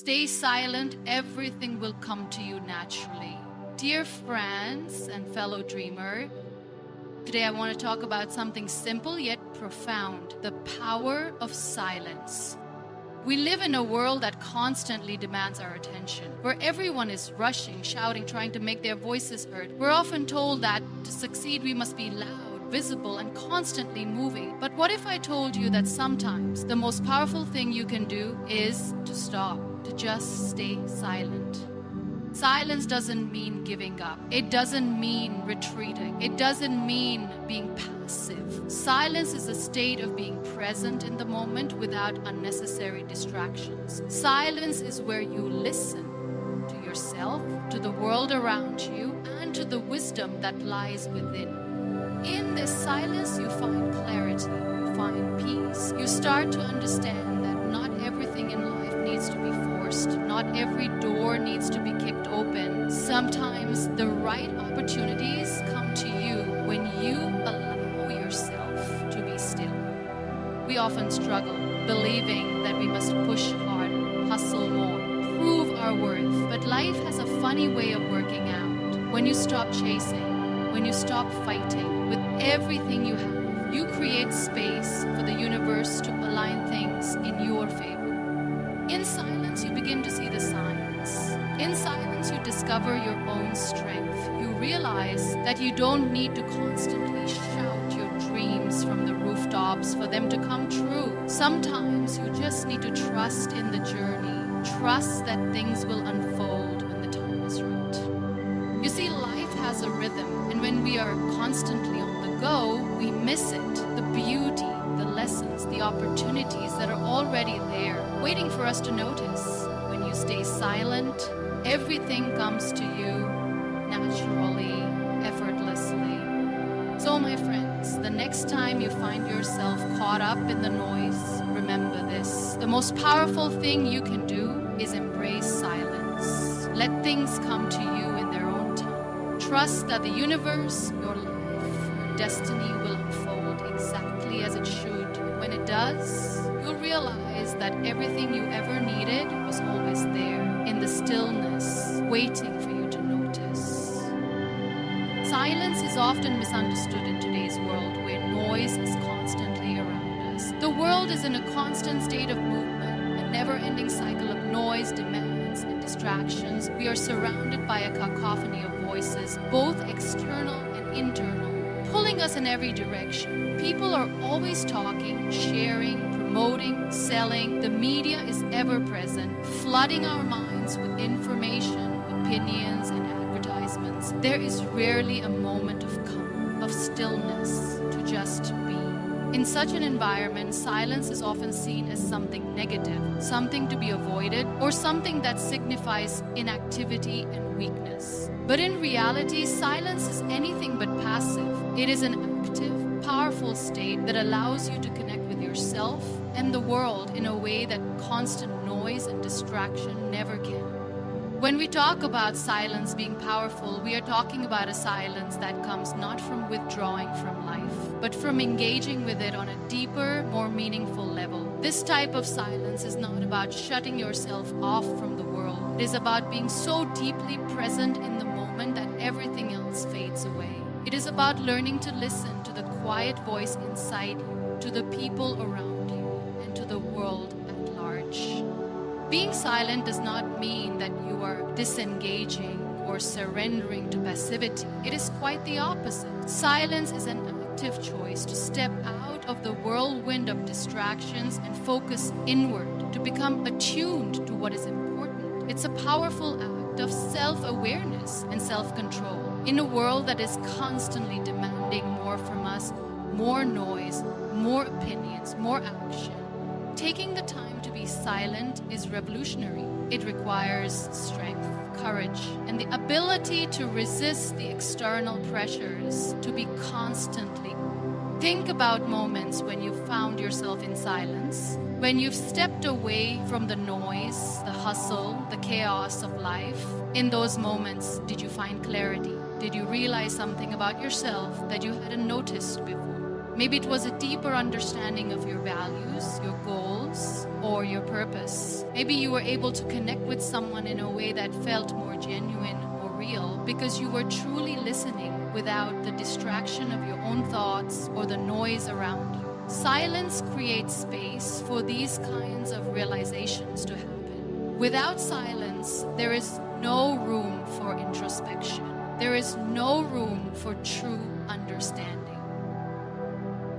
stay silent, everything will come to you naturally. Dear friends and fellow dreamer, today I want to talk about something simple yet profound, the power of silence. We live in a world that constantly demands our attention, where everyone is rushing, shouting, trying to make their voices heard. We're often told that to succeed we must be loud, visible, and constantly moving. But what if I told you that sometimes the most powerful thing you can do is to stop, to just stay silent? Silence doesn't mean giving up. It doesn't mean retreating. It doesn't mean being passive. Silence is a state of being present in the moment without unnecessary distractions. Silence is where you listen to yourself, to the world around you, and to the wisdom that lies within. In this silence, you find clarity, you find peace. You start to understand that not everything in life needs to be forced. Not every door needs to be kicked open. Sometimes the right opportunities come to you when you allow yourself to be still. We often struggle believing that we must push harder, hustle more, prove our worth. But life has a funny way of working out. When you stop chasing, when you stop fighting with everything you have, you create space for the universe to align things in your favor. In silence, you begin to see the signs. In silence, you discover your own strength. You realize that you don't need to constantly shout your dreams from the rooftops for them to come true. Sometimes you just need to trust in the journey. Trust that things will unfold when the time is right. You see, life has a rhythm, and when we are constantly on the go, we miss it. The beauty, the lessons, the opportunities that are already there, waiting for us to notice. When you stay silent, everything comes to you naturally, effortlessly. So, my friends, the next time you find yourself caught up in the noise, remember this. The most powerful thing you can do is embrace silence. Let things come to you in their own time. Trust that the universe, your life, your destiny will unfold exactly as it should. When it does, you'll realize that everything you ever needed was always there, in the stillness, waiting for you to notice. Silence is often misunderstood in today's world, where noise is constantly around us. The world is in a constant state of movement, a never-ending cycle of noise, demands, and distractions. We are surrounded by a cacophony of voices, both external and internal, pulling us in every direction. People are always talking, sharing, promoting, selling. The media is ever present, flooding our minds with information, opinions, and advertisements. There is rarely a moment of calm, of stillness, to just be. In such an environment, silence is often seen as something negative, something to be avoided, or something that signifies inactivity and weakness. But in reality, silence is anything but passive. It is an active, powerful state that allows you to connect with yourself and the world in a way that constant noise and distraction never can. When we talk about silence being powerful, we are talking about a silence that comes not from withdrawing from life, but from engaging with it on a deeper, more meaningful level. This type of silence is not about shutting yourself off from the world. It is about being so deeply present in the moment that everything else fades away. It is about learning to listen to the quiet voice inside you, to the people around you, and to the world at large. Being silent does not mean that you are disengaging or surrendering to passivity. It is quite the opposite. Silence is an active choice to step out of the whirlwind of distractions and focus inward, to become attuned to what is important. It's a powerful act of self-awareness and self-control. In a world that is constantly demanding more from us, more noise, more opinions, more action, taking the time to be silent is revolutionary. It requires strength, courage, and the ability to resist the external pressures, to be constantly. Think about moments when you found yourself in silence, when you've stepped away from the noise, the hustle, the chaos of life. In those moments, did you find clarity? Did you realize something about yourself that you hadn't noticed before? Maybe it was a deeper understanding of your values, your goals, or your purpose. Maybe you were able to connect with someone in a way that felt more genuine or real because you were truly listening without the distraction of your own thoughts or the noise around you. Silence creates space for these kinds of realizations to happen. Without silence, there is no room for introspection. There is no room for true understanding.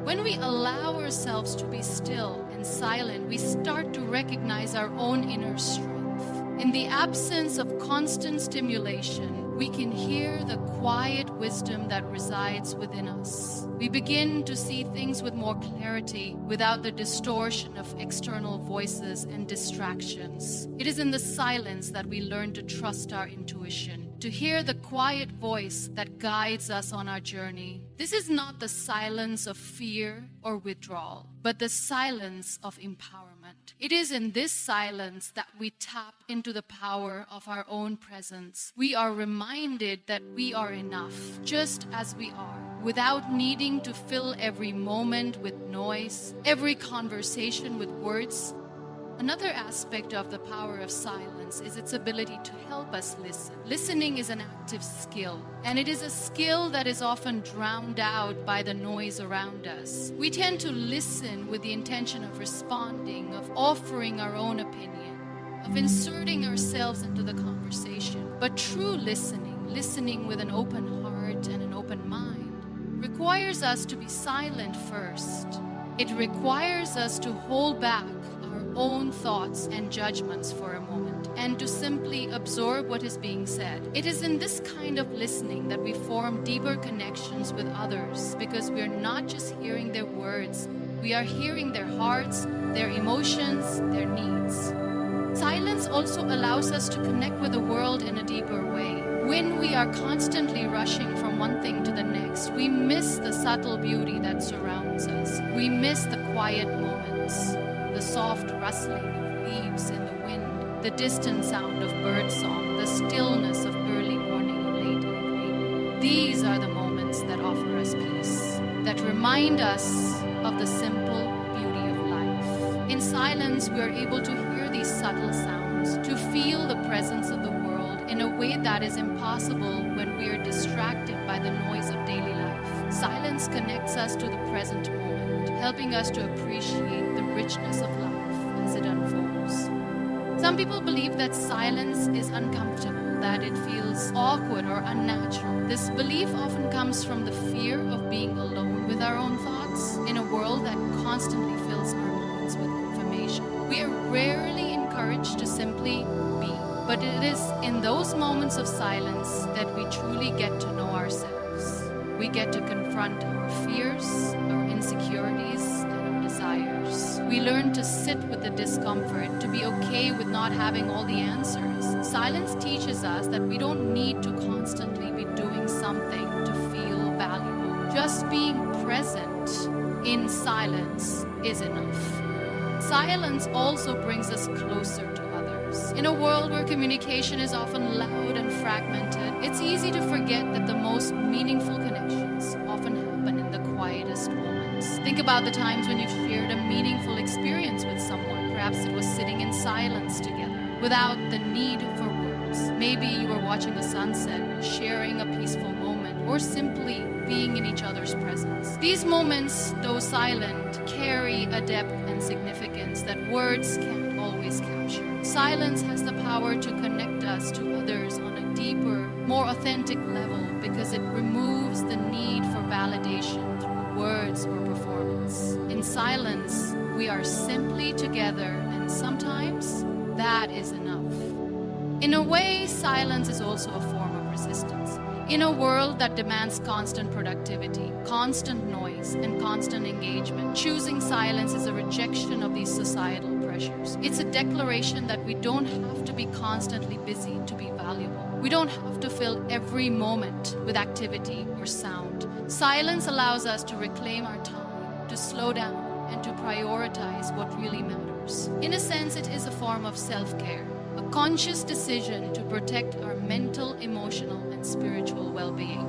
When we allow ourselves to be still and silent, we start to recognize our own inner strength. In the absence of constant stimulation, we can hear the quiet wisdom that resides within us. We begin to see things with more clarity without the distortion of external voices and distractions. It is in the silence that we learn to trust our intuition, to hear the quiet voice that guides us on our journey. This is not the silence of fear or withdrawal, but the silence of empowerment. It is in this silence that we tap into the power of our own presence. We are reminded that we are enough, just as we are, without needing to fill every moment with noise, every conversation with words. Another aspect of the power of silence is its ability to help us listen. Listening is an active skill, and it is a skill that is often drowned out by the noise around us. We tend to listen with the intention of responding, of offering our own opinion, of inserting ourselves into the conversation. But true listening with an open heart and an open mind, requires us to be silent first. It requires us to hold back our own thoughts and judgments for a moment and to simply absorb what is being said. It is in this kind of listening that we form deeper connections with others, because we are not just hearing their words, we are hearing their hearts, their emotions, their needs. Silence also allows us to connect with the world in a deeper way. When we are constantly rushing from one thing to the next, we miss the subtle beauty that surrounds us. We miss the quiet moments, the soft rustling of leaves in the wind, the distant sound of birdsong, the stillness of early morning or late evening. These are the moments that offer us peace, that remind us of the simple beauty of life. In silence, we are able to hear these subtle sounds, to feel the presence of the world in a way that is impossible when we are distracted by the noise of daily life. Silence connects us to the present moment, helping us to appreciate the richness of life as it unfolds. Some people believe that silence is uncomfortable, that it feels awkward or unnatural. This belief often comes from the fear of being alone with our own thoughts in a world that constantly fills our minds with information. We are rarely encouraged to simply be, but it is in those moments of silence that we truly get to know ourselves. We get to confront our fears, our insecurities, and our desires. We learn to sit with the discomfort, to be okay with not having all the answers. Silence teaches us that we don't need to constantly be doing something to feel valuable. Just being present in silence is enough. Silence also brings us closer to others. In a world where communication is often loud and fragmented, it's easy to forget that the most meaningful connections often happen in the quietest moments. Think about the times when you've shared a meaningful experience with someone. Perhaps it was sitting in silence together, without the need for words. Maybe you were watching a sunset, sharing a peaceful moment, or simply being in each other's presence. These moments, though silent, carry a depth and significance that words can't always capture. Silence has the power to connect us to others on a deeper, more authentic level, because it removes the need for validation through words or performance. In silence, we are simply together, and sometimes that is enough. In a way, silence is also a form of resistance. In a world that demands constant productivity, constant noise, and constant engagement, choosing silence is a rejection of these societal pressures. It's a declaration that we don't have to be constantly busy to be valuable. We don't have to fill every moment with activity or sound. Silence allows us to reclaim our time, to slow down, and to prioritize what really matters. In a sense, it is a form of self-care, a conscious decision to protect our mental, emotional, and spiritual well-being.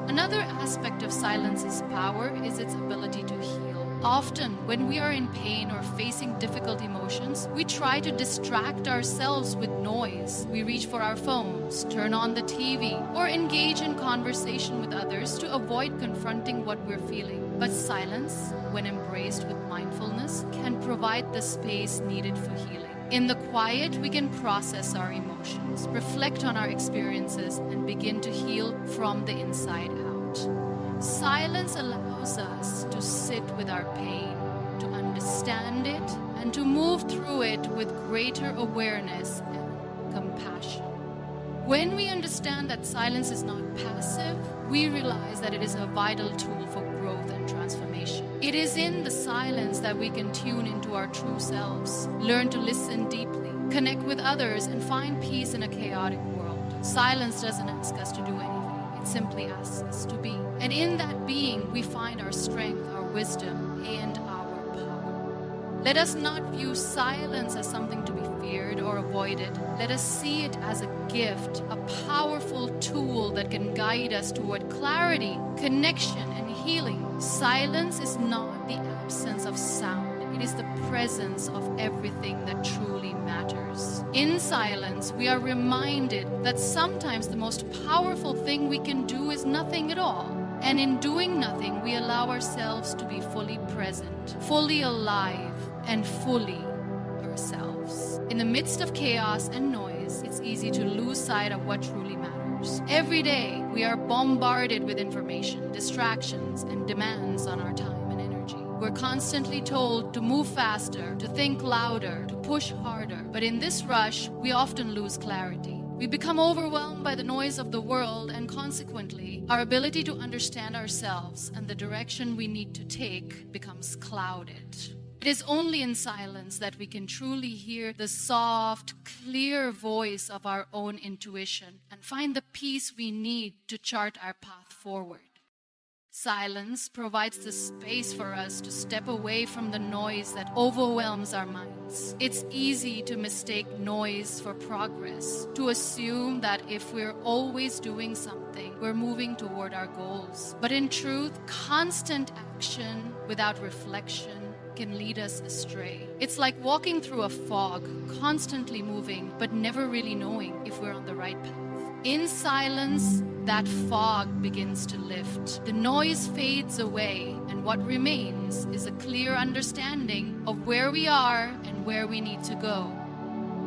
Another aspect of silence's power is its ability to heal. Often, when we are in pain or facing difficult emotions, we try to distract ourselves with noise. We reach for our phones, turn on the TV, or engage in conversation with others to avoid confronting what we're feeling. But silence, when embraced with mindfulness, can provide the space needed for healing. In the quiet, we can process our emotions, reflect on our experiences, and begin to heal from the inside out. Silence allows us to sit with our pain, to understand it, and to move through it with greater awareness and compassion. When we understand that silence is not passive, we realize that it is a vital tool for growth and transformation. It is in the silence that we can tune into our true selves, learn to listen deeply, connect with others, and find peace in a chaotic world. Silence doesn't ask us to do anything. It simply asks us to be. And in that being, we find our strength, our wisdom, and our power. Let us not view silence as something to be feared or avoided. Let us see it as a gift, a powerful tool that can guide us toward clarity, connection, and healing. Silence is not the absence of sound. It is the presence of everything that truly matters. In silence, we are reminded that sometimes the most powerful thing we can do is nothing at all. And in doing nothing, we allow ourselves to be fully present, fully alive, and fully ourselves. In the midst of chaos and noise, it's easy to lose sight of what truly matters. Every day, we are bombarded with information, distractions, and demands on our time. We're constantly told to move faster, to think louder, to push harder. But in this rush, we often lose clarity. We become overwhelmed by the noise of the world, and consequently, our ability to understand ourselves and the direction we need to take becomes clouded. It is only in silence that we can truly hear the soft, clear voice of our own intuition and find the peace we need to chart our path forward. Silence provides the space for us to step away from the noise that overwhelms our minds. It's easy to mistake noise for progress, to assume that if we're always doing something, we're moving toward our goals. But in truth, constant action without reflection can lead us astray. It's like walking through a fog, constantly moving, but never really knowing if we're on the right path. In silence, that fog begins to lift. The noise fades away, and what remains is a clear understanding of where we are and where we need to go.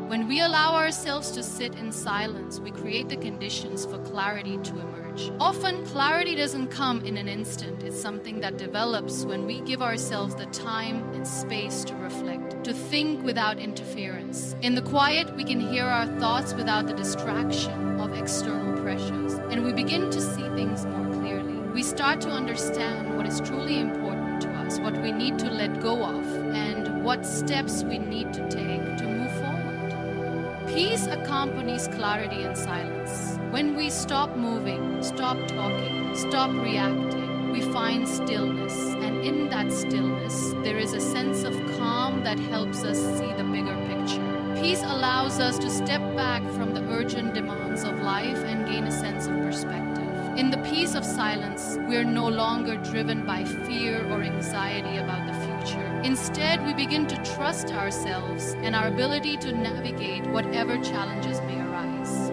When we allow ourselves to sit in silence, we create the conditions for clarity to emerge. Often, clarity doesn't come in an instant. It's something that develops when we give ourselves the time and space to reflect, to think without interference. In the quiet, we can hear our thoughts without the distraction of external pressures, and we begin to see things more clearly. We start to understand what is truly important to us, what we need to let go of, and what steps we need to take to move forward. Peace accompanies clarity and silence. When we stop moving, stop talking, stop reacting, we find stillness, and in that stillness, there is a sense of calm that helps us see the bigger picture. Peace allows us to step back from the urgent demands of life and gain a sense of perspective. In the peace of silence, we are no longer driven by fear or anxiety about the future. Instead, we begin to trust ourselves and our ability to navigate whatever challenges may arise.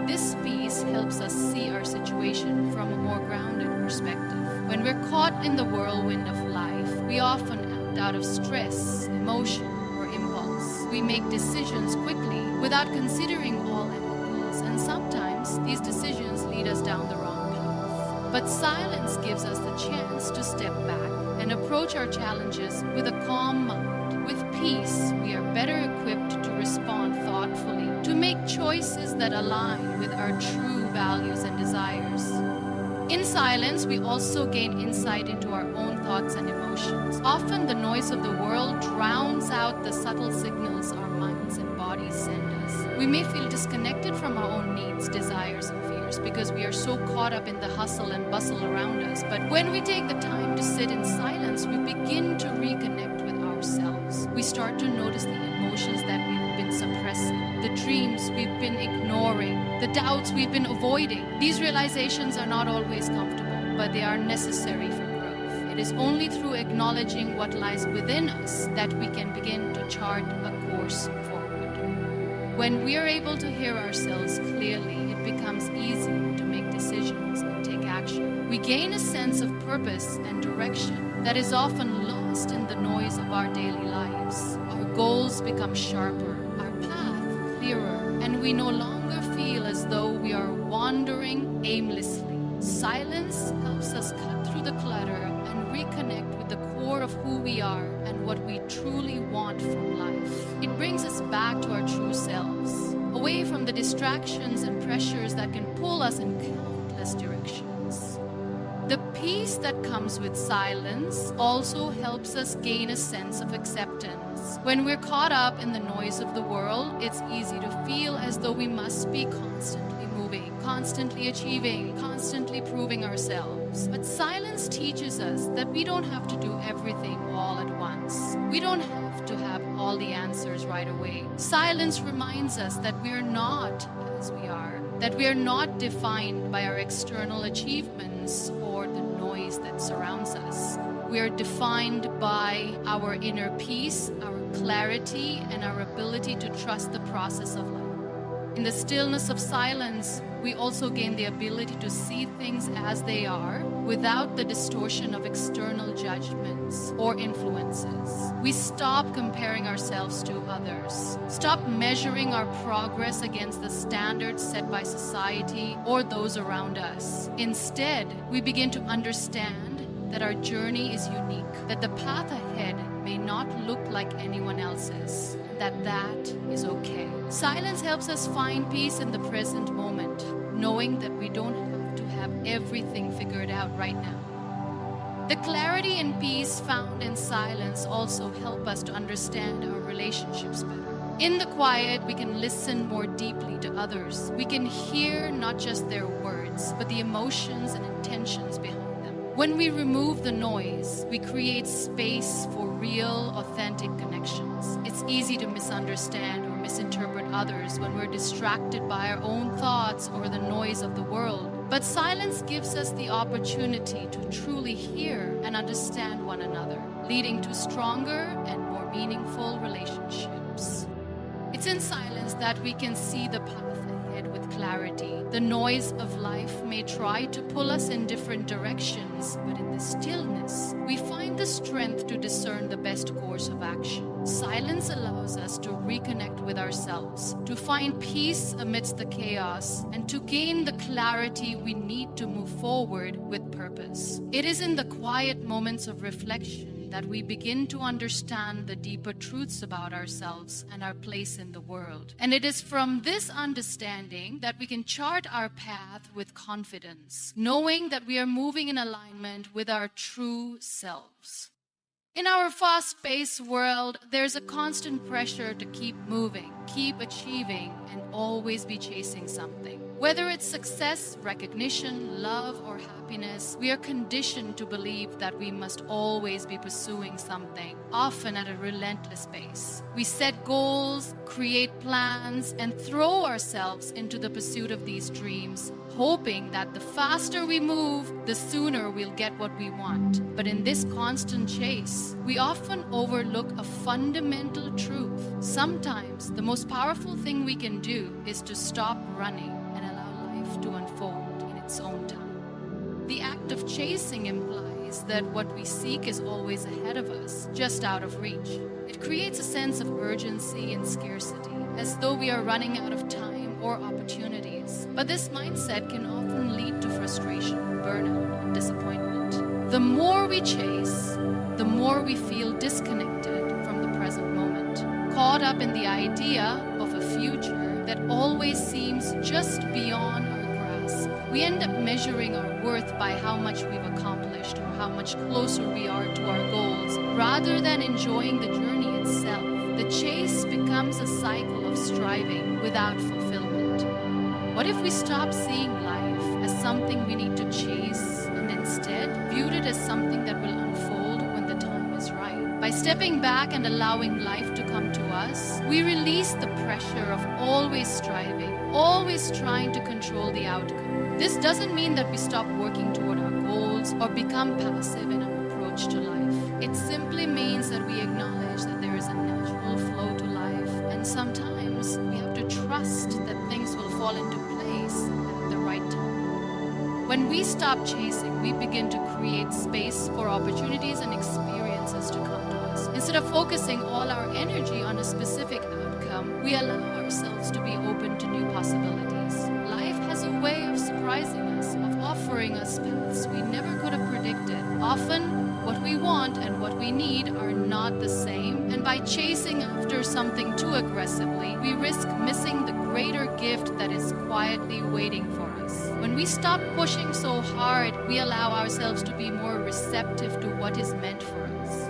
This peace helps us see our situation from a more grounded perspective. When we're caught in the whirlwind of life, we often act out of stress, emotion, or impulse. We make decisions quickly without considering all angles, and sometimes these decisions lead us down the wrong path. But silence gives us the chance to step back and approach our challenges with a calm mind. With peace, we are better equipped to respond thoughtfully, to make choices that align with our true values and desires. In silence, we also gain insight into our own thoughts and emotions. Often the noise of the world drowns out the subtle signals our minds and bodies send us. We may feel disconnected from our own needs, desires, and fears because we are so caught up in the hustle and bustle around us. But when we take the time to sit in silence, we begin to reconnect with our ourselves. We start to notice the emotions that we've been suppressing, the dreams we've been ignoring, the doubts we've been avoiding. These realizations are not always comfortable, but they are necessary for growth. It is only through acknowledging what lies within us that we can begin to chart a course forward. When we are able to hear ourselves clearly, it becomes easy to make decisions and take action. We gain a sense of purpose and direction that is often lost in the noise of our daily lives. Our goals become sharper, our path clearer, and we no longer feel as though we are wandering aimlessly. Silence helps us cut through the clutter and reconnect with the core of who we are and what we truly want from life. It brings us back to our true selves, away from the distractions and pressures that can pull us in countless directions. The peace that comes with silence also helps us gain a sense of acceptance. When we're caught up in the noise of the world, it's easy to feel as though we must be constantly moving, constantly achieving, constantly proving ourselves. But silence teaches us that we don't have to do everything all at once. We don't have to have all the answers right away. Silence reminds us that we're not as we are, that we are not defined by our external achievements or the noise that surrounds us. We are defined by our inner peace, our clarity, and our ability to trust the process of life. In the stillness of silence, we also gain the ability to see things as they are without the distortion of external judgments or influences. We stop comparing ourselves to others, stop measuring our progress against the standards set by society or those around us. Instead, we begin to understand that our journey is unique, that the path ahead may not look like anyone else's, that is okay. Silence helps us find peace in the present moment, knowing that we don't have to have everything figured out right now. The clarity and peace found in silence also help us to understand our relationships better. In the quiet, we can listen more deeply to others. We can hear not just their words, but the emotions and intentions behind them. When we remove the noise, we create space for real, authentic connections. It's easy to misunderstand or misinterpret others when we're distracted by our own thoughts or the noise of the world. But silence gives us the opportunity to truly hear and understand one another, leading to stronger and more meaningful relationships. It's in silence that we can see the path ahead with clarity. The noise of life may try to pull us in different directions, but in the stillness, we find the strength to discern the best course of action. Silence allows us to reconnect with ourselves, to find peace amidst the chaos, and to gain the clarity we need to move forward with purpose. It is in the quiet moments of reflection that we begin to understand the deeper truths about ourselves and our place in the world. And it is from this understanding that we can chart our path with confidence, knowing that we are moving in alignment with our true selves. In our fast-paced world, there's a constant pressure to keep moving, keep achieving, and always be chasing something. Whether it's success, recognition, love, or happiness, we are conditioned to believe that we must always be pursuing something, often at a relentless pace. We set goals, create plans, and throw ourselves into the pursuit of these dreams, hoping that the faster we move, the sooner we'll get what we want. But in this constant chase, we often overlook a fundamental truth. Sometimes the most powerful thing we can do is to stop running and allow life to unfold in its own time. The act of chasing implies that what we seek is always ahead of us, just out of reach. It creates a sense of urgency and scarcity, as though we are running out of time or opportunities. But this mindset can often lead to frustration, burnout, and disappointment. The more we chase, the more we feel disconnected from the present moment, caught up in the idea of a future that always seems just beyond our grasp. We end up measuring our worth by how much we've accomplished or how much closer we are to our goals, rather than enjoying the journey itself. The chase becomes a cycle of striving without fulfillment. What if we stop seeing life as something we need to chase and instead viewed it as something that will unfold when the time is right? By By stepping back and allowing life to come to us, we release the pressure of always striving, always trying to control the outcome. This doesn't mean that we stop working toward our goals or become passive in our approach to life. It simply means that we acknowledge that there is a natural flow to life, and sometimes we have to trust that things will fall into place at the right time. When we stop chasing, we begin to create space for opportunities and experiences to come to us. Instead of focusing all our energy on a specific outcome, we allow ourselves to be open to new possibilities. Life has a way of surprising us, of offering us paths we never could have predicted. Often, what we want and what we need are not the same, and by chasing after something too aggressively, we risk missing the greater gift that is quietly waiting for us. When we stop pushing so hard, we allow ourselves to be more receptive to what is meant for us.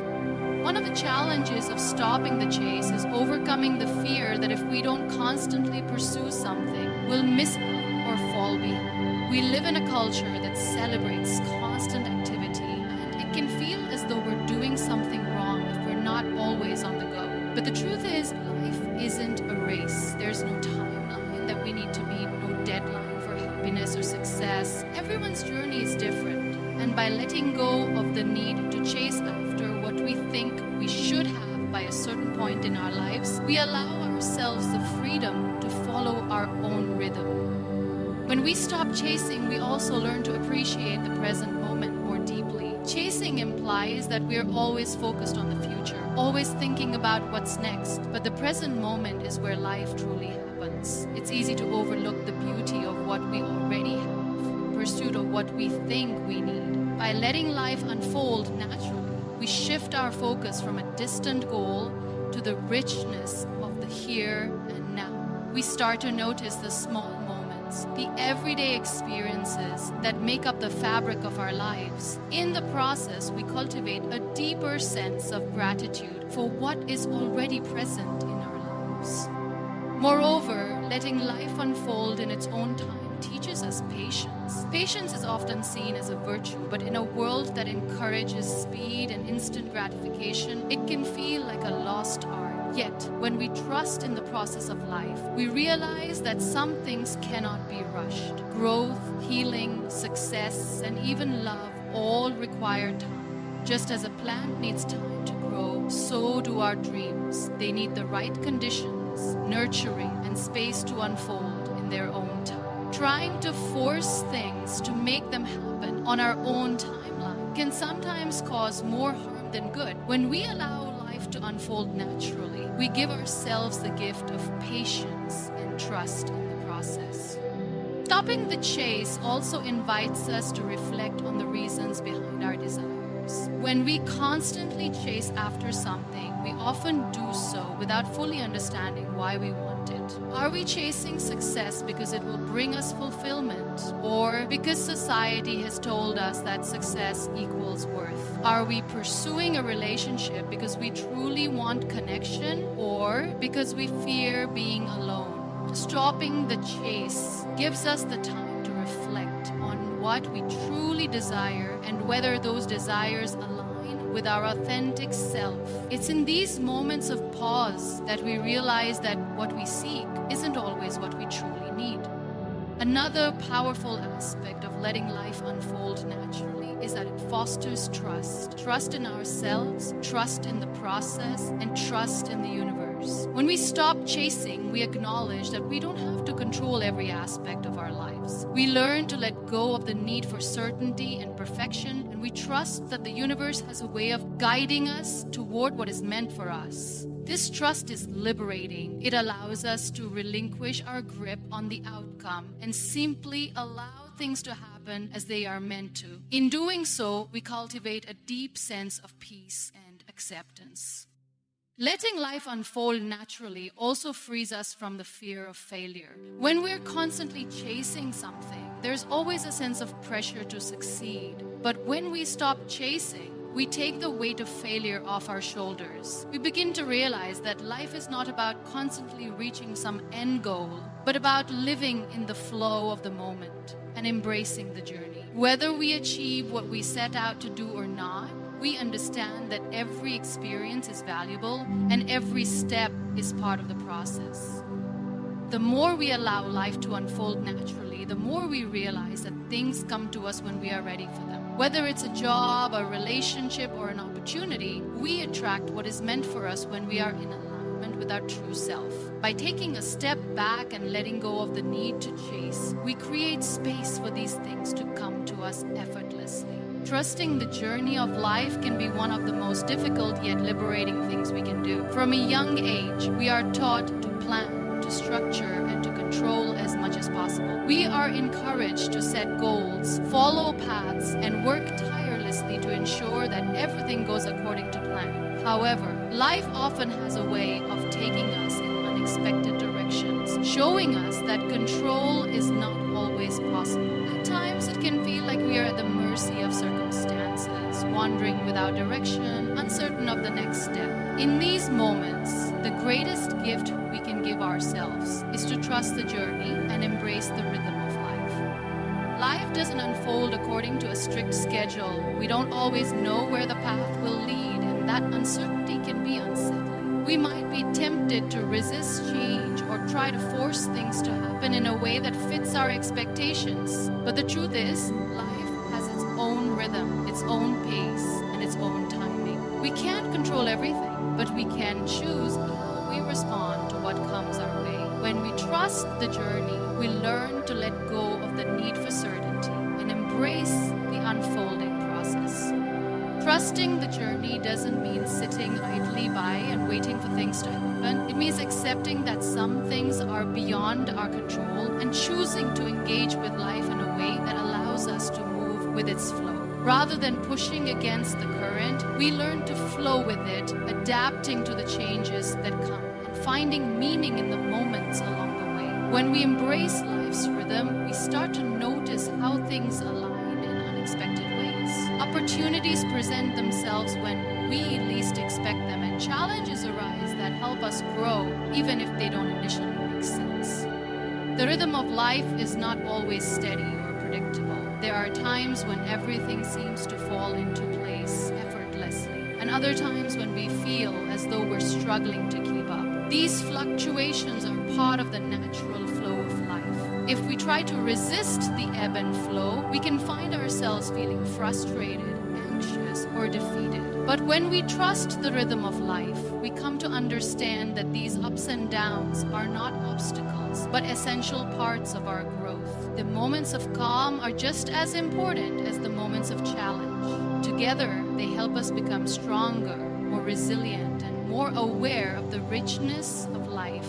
One of the challenges of stopping the chase is overcoming the fear that if we don't constantly pursue something, we'll miss out or fall behind. We live in a culture that celebrates constant activity, and it can feel as though we're doing something wrong if we're not always on the go. But the truth is, life isn't a race. There's no timeline that we need to meet, no deadline for happiness or success. Everyone's journey is different, and by letting go of the need to chase after what we think we should have by a certain point in our lives, we allow ourselves the freedom to follow our own rhythm. When we stop chasing, we also learn to appreciate the present moment more deeply. Chasing implies that we are always focused on the future, always thinking about what's next, but the present moment is where life truly happens. It's easy to overlook the beauty of what we already have in pursuit of what we think we need. By letting life unfold naturally, we shift our focus from a distant goal to the richness of the here and now. We start to notice the small moments, the everyday experiences that make up the fabric of our lives. In the process, we cultivate a deeper sense of gratitude for what is already present in our lives. Moreover, letting life unfold in its own time teaches us patience. Patience is often seen as a virtue, but in a world that encourages speed and instant gratification, it can feel like a lost art. Yet, when we trust in the process of life, we realize that some things cannot be rushed. Growth, healing, success, and even love all require time. Just as a plant needs time to grow, so do our dreams. They need the right conditions, nurturing, and space to unfold in their own time. Trying to force things to make them happen on our own timeline can sometimes cause more harm than good. When we allow life to unfold naturally, we give ourselves the gift of patience and trust in the process. Stopping the chase also invites us to reflect on the reasons behind our desires. When we constantly chase after something, we often do so without fully understanding why we want it. Are we chasing success because it will bring us fulfillment, or because society has told us that success equals worth? Are we pursuing a relationship because we truly want connection, or because we fear being alone? Stopping the chase gives us the time to reflect on what we truly desire and whether those desires align with our authentic self. It's in these moments of pause that we realize that what we seek isn't always what we truly need. Another powerful aspect of letting life unfold naturally is that it fosters trust. Trust in ourselves, trust in the process, and trust in the universe. When we stop chasing, we acknowledge that we don't have to control every aspect of our lives. We learn to let go of the need for certainty and perfection, and we trust that the universe has a way of guiding us toward what is meant for us. This trust is liberating. It allows us to relinquish our grip on the outcome and simply allow things to happen as they are meant to. In doing so, we cultivate a deep sense of peace and acceptance. Letting life unfold naturally also frees us from the fear of failure. When we're constantly chasing something, there's always a sense of pressure to succeed. But when we stop chasing, we take the weight of failure off our shoulders. We begin to realize that life is not about constantly reaching some end goal, but about living in the flow of the moment and embracing the journey. Whether we achieve what we set out to do or not, we understand that every experience is valuable and every step is part of the process. The more we allow life to unfold naturally, the more we realize that things come to us when we are ready for them. Whether it's a job, a relationship, or an opportunity, we attract what is meant for us when we are in alignment with our true self. By taking a step back and letting go of the need to chase, we create space for these things to come to us effortlessly. Trusting the journey of life can be one of the most difficult yet liberating things we can do. From a young age, we are taught to plan, to structure, and to control as much as possible. We are encouraged to set goals, follow paths, and work tirelessly to ensure that everything goes according to plan. However, life often has a way of taking us in unexpected directions, showing us that control is not always possible. At times, it can feel like we are at the mercy of circumstances, wandering without direction, uncertain of the next step. In these moments, the greatest gift we can give ourselves is to trust the journey and embrace the rhythm of life. Life doesn't unfold according to a strict schedule. We don't always know where the path will lead, and that uncertainty can be unsettling. We might be tempted to resist change or try to force things to happen in a way that fits our expectations. But the truth is, life has its own rhythm, its own pace, and its own timing. We can't control everything, but we can choose how we respond to what comes our way. When we trust the journey, we learn to let go of the need for certainty and embrace the unfolding process. Trusting the journey doesn't mean sitting idly by and waiting for things to happen. It means accepting that some things are beyond our control and choosing to engage with life in a way that allows us to move with its flow. Rather than pushing against the current, we learn to flow with it, adapting to the changes that come and finding meaning in the moments along the way. When we embrace life's rhythm, we start to notice how things align in unexpected ways. Opportunities present themselves when we least expect them, and challenges arise that help us grow, even if they don't initially make sense. The rhythm of life is not always steady or predictable. There are times when everything seems to fall into place effortlessly, and other times when we feel as though we're struggling to keep up. These fluctuations are part of the natural flow of life. If we try to resist the ebb and flow, we can find ourselves feeling frustrated, anxious, or defeated. But when we trust the rhythm of life, we come to understand that these ups and downs are not obstacles, but essential parts of our growth. The moments of calm are just as important as the moments of challenge. Together, they help us become stronger, more resilient, and more aware of the richness of life.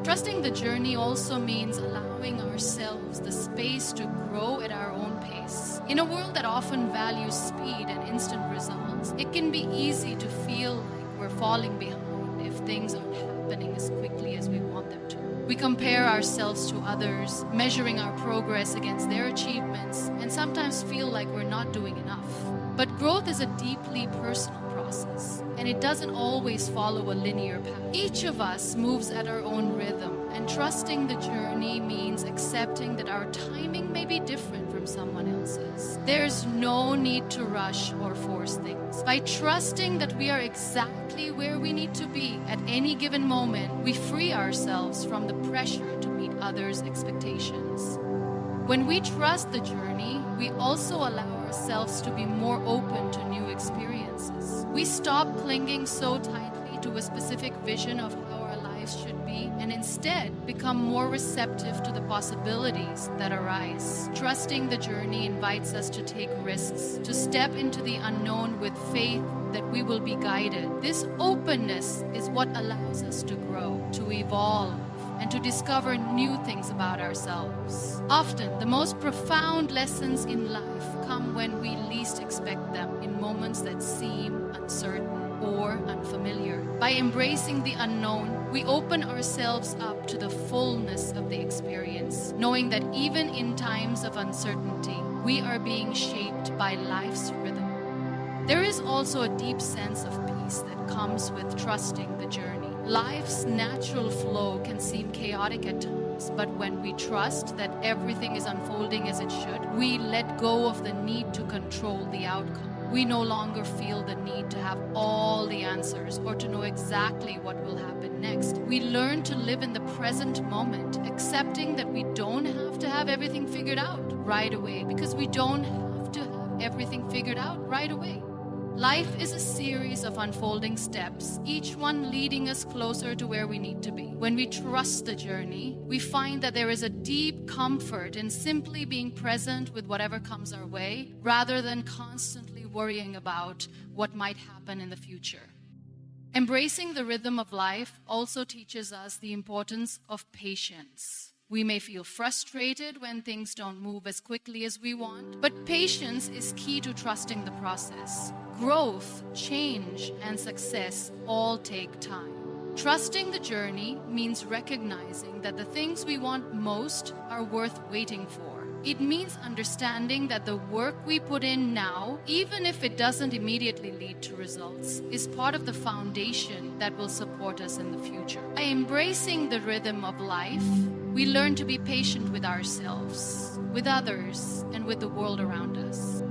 Trusting the journey also means allowing ourselves the space to grow at our own pace. In a world that often values speed and instant results, it can be easy to feel like we're falling behind if things aren't happening as quickly as we want them to. We compare ourselves to others, measuring our progress against their achievements, and sometimes feel like we're not doing enough. But growth is a deeply personal process, and it doesn't always follow a linear path. Each of us moves at our own rhythm, and trusting the journey means accepting that our timing may be different from someone else's. There's no need to rush or force things. By trusting that we are exactly where we need to be at any given moment, we free ourselves from the pressure to meet others' expectations. When we trust the journey, we also allow ourselves to be more open to new experiences. We stop clinging so tightly to a specific vision of how our lives should be and instead become more receptive to the possibilities that arise. Trusting the journey invites us to take risks, to step into the unknown with faith that we will be guided. This openness is what allows us to grow, to evolve, and to discover new things about ourselves. Often, the most profound lessons in life come when we least expect them, in moments that seem uncertain or unfamiliar. By embracing the unknown, we open ourselves up to the fullness of the experience, knowing that even in times of uncertainty, we are being shaped by life's rhythm. There is also a deep sense of peace that comes with trusting the journey. Life's natural flow can seem chaotic at times, but when we trust that everything is unfolding as it should, we let go of the need to control the outcome. We no longer feel the need to have all the answers or to know exactly what will happen next. We learn to live in the present moment, accepting that we don't have to have everything figured out right away, because we don't have to have everything figured out right away. Life is a series of unfolding steps, each one leading us closer to where we need to be. When we trust the journey, we find that there is a deep comfort in simply being present with whatever comes our way, rather than constantly worrying about what might happen in the future. Embracing the rhythm of life also teaches us the importance of patience. We may feel frustrated when things don't move as quickly as we want, but patience is key to trusting the process. Growth, change, and success all take time. Trusting the journey means recognizing that the things we want most are worth waiting for. It means understanding that the work we put in now, even if it doesn't immediately lead to results, is part of the foundation that will support us in the future. By embracing the rhythm of life, we learn to be patient with ourselves, with others, and with the world around us.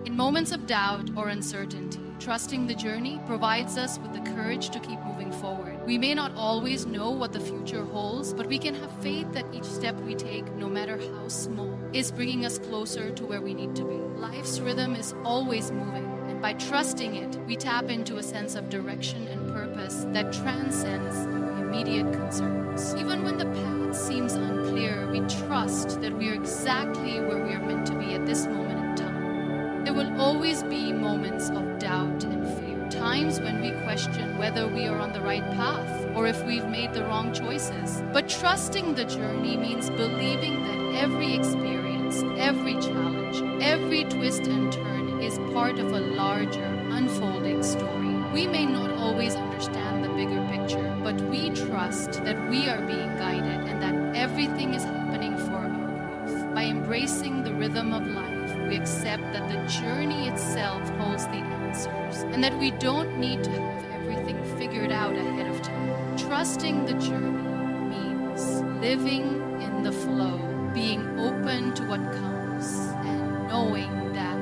In moments of doubt or uncertainty, trusting the journey provides us with the courage to keep moving forward. We may not always know what the future holds, but we can have faith that each step we take, no matter how small, is bringing us closer to where we need to be. Life's rhythm is always moving, and by trusting it, we tap into a sense of direction and purpose that transcends our immediate concerns. Even when the path seems unclear, we trust that we are exactly where we are meant to be at this moment in time. There will always be moments of doubt and fear, times when we question whether we are on the right path or if we've made the wrong choices. But trusting the journey means believing that every experience, every challenge, every twist and turn is part of a larger, unfolding story. We may not always understand the bigger picture, but we trust that we are being guided and that everything is happening for our growth. By embracing the rhythm of life, we accept that the journey itself holds the answers and that we don't need to have everything figured out ahead of time. Trusting the journey means living in the flow, being open to what comes, and knowing that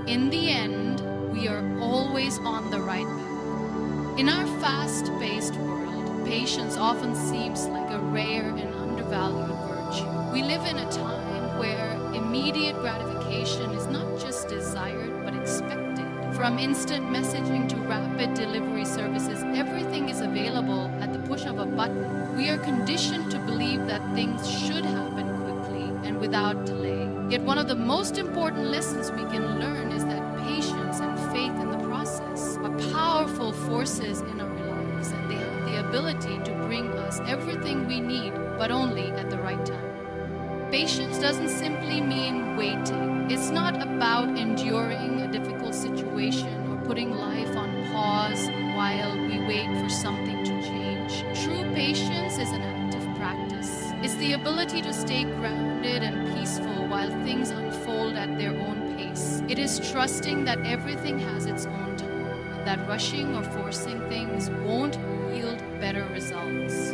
in the end, we are always on the right path. In our fast-paced world, patience often seems like a rare and undervalued virtue. We live in a time where immediate gratification is not just desired but expected. From instant messaging to rapid delivery services, everything is available at the push of a button. We are conditioned to believe that things should happen quickly and without delay. Yet one of the most important lessons we can learn is that patience and faith in the process are powerful forces in our lives, and they have the ability to bring us everything we need, but only at the right time. Patience doesn't simply mean waiting. It's not about enduring a difficult situation or putting life on pause while we wait for something to change. True patience is an active practice. It's the ability to stay grounded and peaceful while things unfold at their own pace. It is trusting that everything has its own time, and that rushing or forcing things won't yield better results.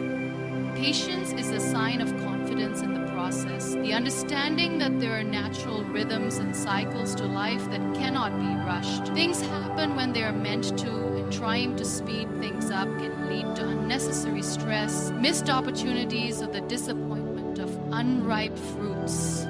Patience is a sign of confidence in the process, the understanding that there are natural rhythms and cycles to life that cannot be rushed. Things happen when they are meant to, and trying to speed things up can lead to unnecessary stress, missed opportunities, or the disappointment of unripe fruits.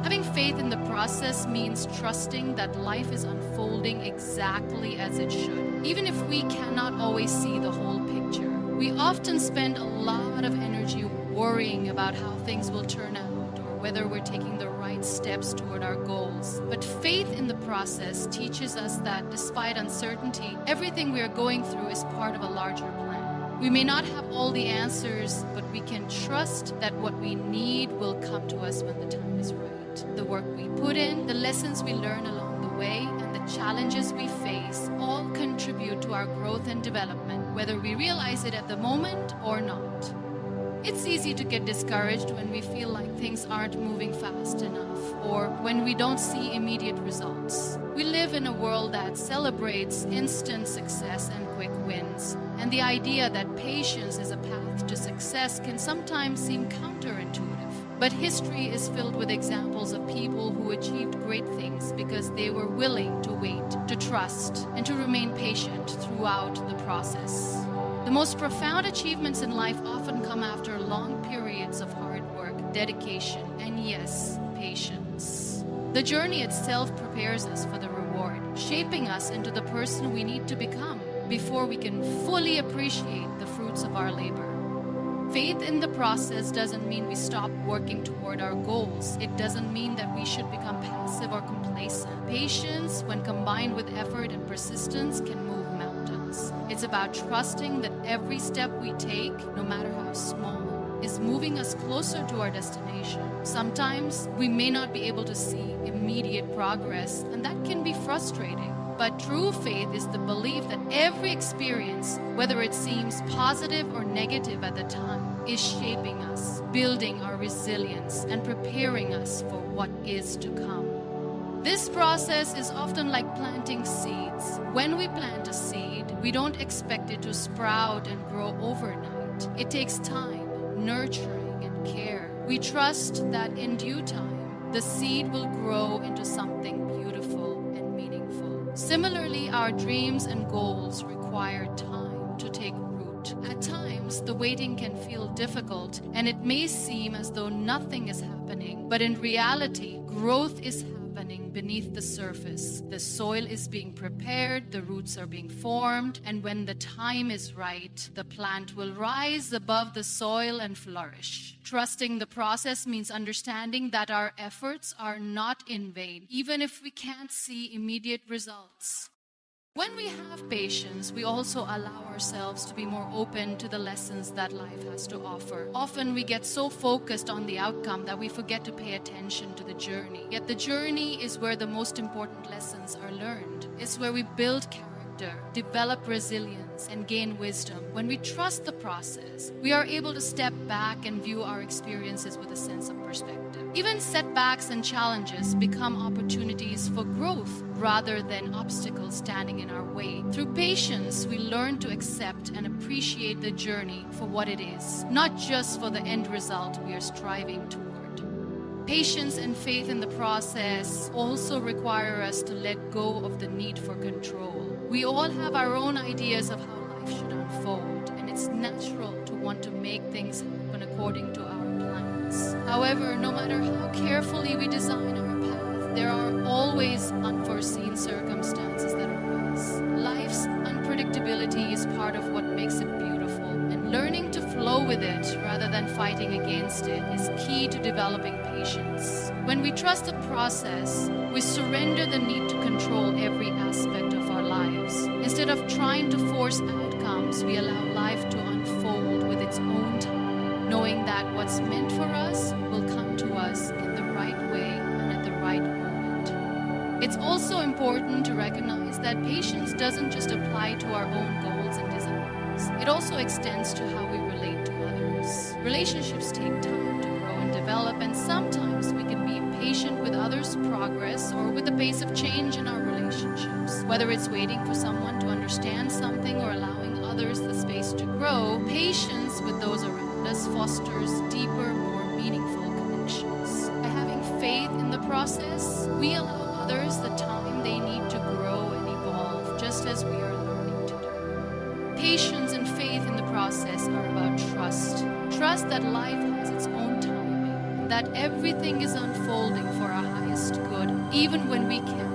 Having faith in the process means trusting that life is unfolding exactly as it should, even if we cannot always see the whole picture. We often spend a lot of energy worrying about how things will turn out or whether we're taking the right steps toward our goals. But faith in the process teaches us that despite uncertainty, everything we are going through is part of a larger plan. We may not have all the answers, but we can trust that what we need will come to us when the time is right. The work we put in, the lessons we learn along the way, and the challenges we face all contribute to our growth and development, whether we realize it at the moment or not. It's easy to get discouraged when we feel like things aren't moving fast enough or when we don't see immediate results. We live in a world that celebrates instant success and quick wins, and the idea that patience is a path to success can sometimes seem counterintuitive. But history is filled with examples of people who achieved great things because they were willing to wait, to trust, and to remain patient throughout the process. The most profound achievements in life often come after long periods of hard work, dedication, and yes, patience. The journey itself prepares us for the reward, shaping us into the person we need to become before we can fully appreciate the fruits of our labor. Faith in the process doesn't mean we stop working toward our goals. It doesn't mean that we should become passive or complacent. Patience, when combined with effort and persistence, can move mountains. It's about trusting that every step we take, no matter how small, is moving us closer to our destination. Sometimes we may not be able to see immediate progress, and that can be frustrating. But true faith is the belief that every experience, whether it seems positive or negative at the time, is shaping us, building our resilience, and preparing us for what is to come. This process is often like planting seeds. When we plant a seed, we don't expect it to sprout and grow overnight. It takes time, nurturing, and care. We trust that in due time, the seed will grow into something beautiful and meaningful. Similarly, our dreams and goals require time to take root. At times, the waiting can feel difficult, and it may seem as though nothing is happening, but in reality, growth is happening beneath the surface. The soil is being prepared, the roots are being formed, and when the time is right, the plant will rise above the soil and flourish. Trusting the process means understanding that our efforts are not in vain, even if we can't see immediate results. When we have patience, we also allow ourselves to be more open to the lessons that life has to offer. Often we get so focused on the outcome that we forget to pay attention to the journey. Yet the journey is where the most important lessons are learned. It's where we build character, develop resilience, and gain wisdom. When we trust the process, we are able to step back and view our experiences with a sense of perspective. Even setbacks and challenges become opportunities for growth rather than obstacles standing in our way. Through patience, we learn to accept and appreciate the journey for what it is, not just for the end result we are striving toward. Patience and faith in the process also require us to let go of the need for control. We all have our own ideas of how life should unfold, and it's natural to want to make things happen according to our plans. However, no matter how carefully we design our path, there are always unforeseen circumstances that arise. Life's unpredictability is part of what makes it beautiful, and learning to flow with it rather than fighting against it is key to developing patience. When we trust the process, we surrender the need to control every aspect of our lives. Instead of trying to force outcomes, we allow life to unfold with its own time, knowing that what's meant for us will come to us in the right way and at the right moment. It's also important to recognize that patience doesn't just apply to our own goals and desires. It also extends to how we relate to others. Relationships take time to grow and develop, and sometimes we can be impatient with others' progress or with the pace of change in our relationships. Whether it's waiting for someone to understand something or allowing others the space to grow, patience with those around us fosters deeper, more meaningful connections. By having faith in the process, we allow others the time they need to grow and evolve, just as we are learning to do. Patience and faith in the process are about trust. Trust that life has its own timing, that everything is unfolding for our highest good, even when we can't